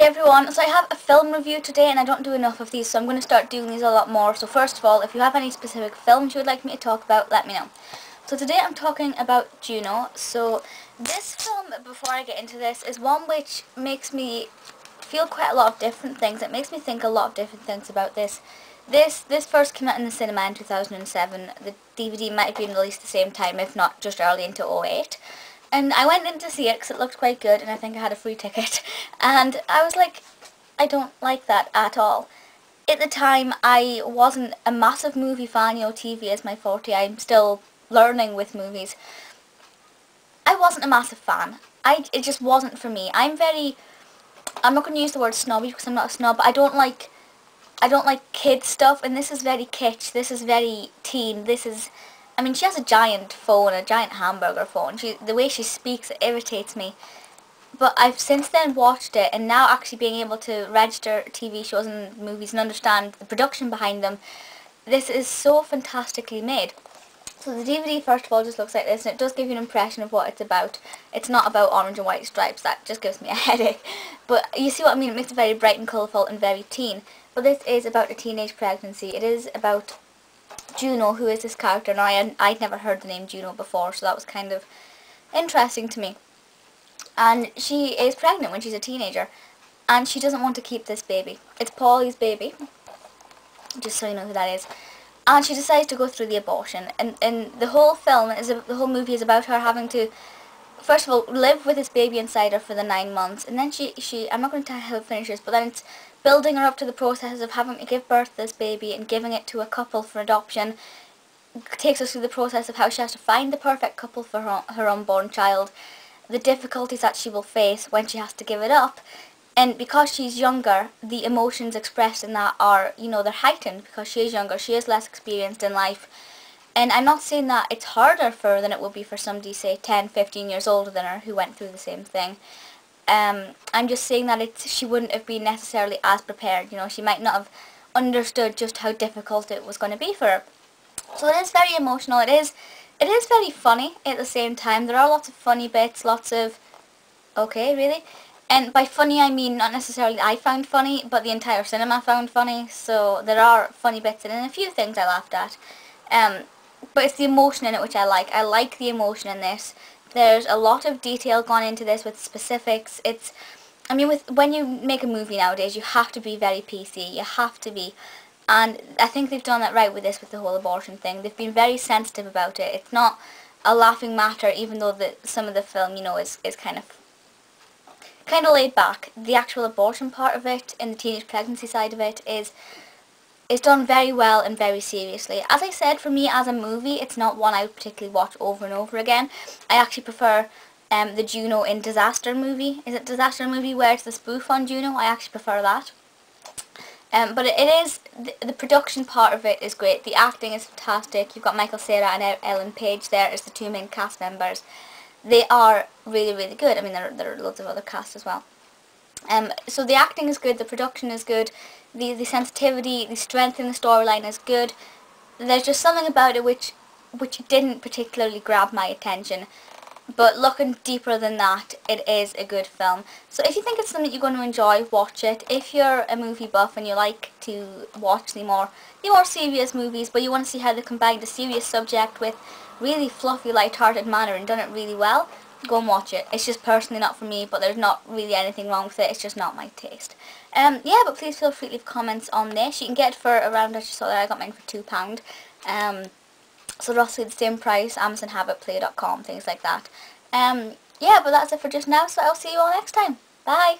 Hey everyone, so I have a film review today and I don't do enough of these, so I'm going to start doing these a lot more. So first of all, if you have any specific films you would like me to talk about, let me know. So today I'm talking about Juno. So this film, before I get into this, is one which makes me feel quite a lot of different things. It makes me think a lot of different things about this. This first came out in the cinema in 2007. The DVD might have been released the same time, if not just early into 2008. And I went in to see it because it looked quite good and I think I had a free ticket. And I was like, I don't like that at all. At the time, I wasn't a massive movie fan. You know, TV is my forte. I'm still learning with movies. I wasn't a massive fan. It just wasn't for me. I'm not going to use the word snobby because I'm not a snob, but I don't like kid stuff, and this is very kitsch. This is very teen. I mean, she has a giant phone, a giant hamburger phone. The way she speaks, it irritates me. But I've since then watched it, and now actually being able to register TV shows and movies and understand the production behind them, this is so fantastically made. So the DVD, first of all, just looks like this, and it does give you an impression of what it's about. It's not about orange and white stripes. That just gives me a headache. But you see what I mean? It makes it very bright and colourful and very teen. But this is about a teenage pregnancy. It is about Juno, who is this character. Now, I'd never heard the name Juno before, so that was kind of interesting to me. And she is pregnant when she's a teenager, and she doesn't want to keep this baby. It's Paulie's baby, just so you know who that is. And she decides to go through the abortion, and the whole the whole movie is about her having to, first of all, live with this baby inside her for the 9 months, and then I'm not going to tell you how it finishes, but then it's building her up to the process of having to give birth to this baby and giving it to a couple for adoption. It takes us through the process of how she has to find the perfect couple for her unborn child, the difficulties that she will face when she has to give it up, and because she's younger, the emotions expressed in that are, you know, they're heightened because she is younger, she is less experienced in life. And I'm not saying that it's harder for her than it would be for somebody, say, 10, 15 years older than her who went through the same thing. I'm just saying that she wouldn't have been necessarily as prepared. You know, she might not have understood just how difficult it was going to be for her. So it is very emotional. It is very funny at the same time. There are lots of funny bits, lots of, okay, really? And by funny I mean not necessarily I found funny, but the entire cinema found funny. So there are funny bits in it and a few things I laughed at. But it's the emotion in it which I like. I like the emotion in this. There's a lot of detail gone into this with specifics. I mean, when you make a movie nowadays, you have to be very PC. You have to be. And I think they've done that right with this, with the whole abortion thing. They've been very sensitive about it. It's not a laughing matter, even though some of the film, you know, is kind of laid back. The actual abortion part of it and the teenage pregnancy side of it is done very well and very seriously. As I said, for me as a movie, it's not one I would particularly watch over and over again. I actually prefer the Juno in Disaster Movie. Is it Disaster Movie where it's the spoof on Juno? I actually prefer that. But it is, the production part of it is great. The acting is fantastic. You've got Cera and Ellen Page there as the two main cast members. They are really, really good. I mean, there are loads of other cast as well. So the acting is good, the production is good, the sensitivity, the strength in the storyline is good. There's just something about it which didn't particularly grab my attention. But looking deeper than that, it is a good film. So if you think it's something you're going to enjoy, watch it. If you're a movie buff and you like to watch the more serious movies, but you want to see how they combine the serious subject with really fluffy, light-hearted manner and done it really well, go and watch it. It's just personally not for me, but there's not really anything wrong with it. It's just not my taste. Yeah, but please feel free to leave comments on this. You can get it for around, I just saw that I got mine for £2. So roughly the same price, Amazon Habit, Play.com, things like that. Yeah, but that's it for just now, so I'll see you all next time. Bye!